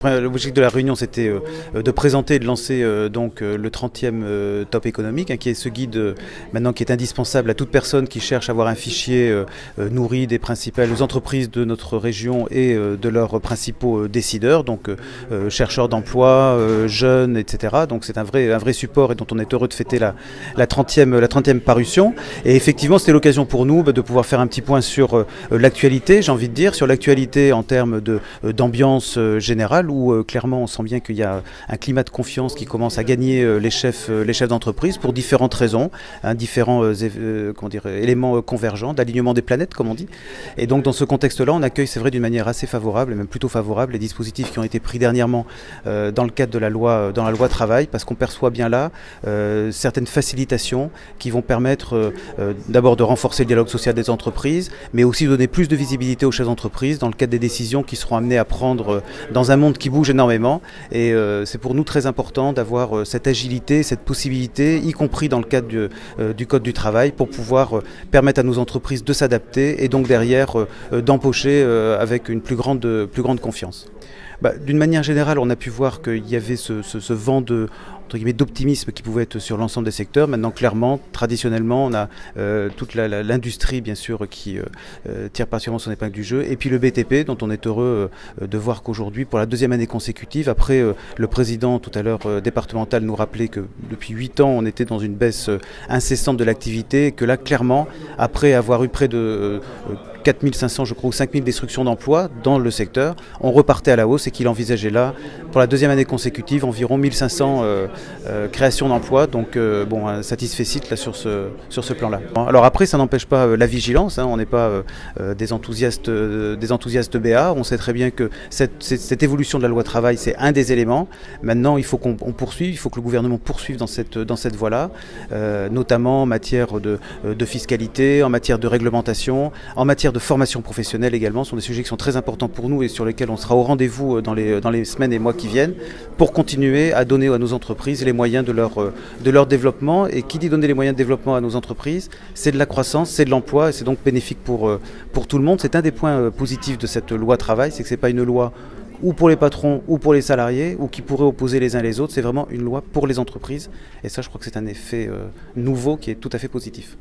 L'objectif de la réunion, c'était de présenter et de lancer donc le 30e top économique, qui est ce guide maintenant qui est indispensable à toute personne qui cherche à avoir un fichier nourri des principales entreprises de notre région et de leurs principaux décideurs, donc chercheurs d'emploi, jeunes, etc. Donc c'est un vrai support et dont on est heureux de fêter la 30e parution. Et effectivement, c'était l'occasion pour nous de pouvoir faire un petit point sur l'actualité, j'ai envie de dire, sur l'actualité en termes d'ambiance générale, où clairement on sent bien qu'il y a un climat de confiance qui commence à gagner les chefs d'entreprise pour différentes raisons, différents éléments convergents, d'alignement des planètes comme on dit. Et donc dans ce contexte-là, on accueille, c'est vrai, d'une manière assez favorable, et même plutôt favorable, les dispositifs qui ont été pris dernièrement dans le cadre de la loi travail, parce qu'on perçoit bien là certaines facilitations qui vont permettre d'abord de renforcer le dialogue social des entreprises, mais aussi de donner plus de visibilité aux chefs d'entreprise dans le cadre des décisions qui seront amenées à prendre dans un monde qui bouge énormément. Et c'est pour nous très important d'avoir cette agilité, cette possibilité, y compris dans le cadre du Code du travail, pour pouvoir permettre à nos entreprises de s'adapter et donc derrière d'embaucher avec une plus grande confiance. D'une manière générale, on a pu voir qu'il y avait ce vent d'optimisme qui pouvait être sur l'ensemble des secteurs. Maintenant, clairement, traditionnellement, on a toute l'industrie, bien sûr, qui tire particulièrement son épingle du jeu. Et puis le BTP, dont on est heureux de voir qu'aujourd'hui, pour la deuxième année consécutive, après le président tout à l'heure départemental nous rappelait que depuis 8 ans, on était dans une baisse incessante de l'activité, et que là, clairement, après avoir eu près de 4500, je crois, ou 5000 destructions d'emplois dans le secteur, on repartait à la hausse et qu'il envisageait là, pour la deuxième année consécutive, environ 1500 créations d'emplois. Donc bon, un satisfecit là sur ce plan-là. Alors après, ça n'empêche pas la vigilance, on n'est pas des enthousiastes BA. On sait très bien que cette évolution de la loi travail, c'est un des éléments. Maintenant, il faut qu'on poursuive, il faut que le gouvernement poursuive dans cette voie-là, notamment en matière de fiscalité, en matière de réglementation, en matière de formation professionnelle également. Ce sont des sujets qui sont très importants pour nous et sur lesquels on sera au rendez-vous dans les semaines et mois qui viennent, pour continuer à donner à nos entreprises les moyens de leur développement. Et qui dit donner les moyens de développement à nos entreprises, c'est de la croissance, c'est de l'emploi, et c'est donc bénéfique pour tout le monde. C'est un des points positifs de cette loi travail, c'est que ce n'est pas une loi ou pour les patrons ou pour les salariés, ou qui pourraient opposer les uns les autres. C'est vraiment une loi pour les entreprises, et ça, je crois que c'est un effet nouveau qui est tout à fait positif.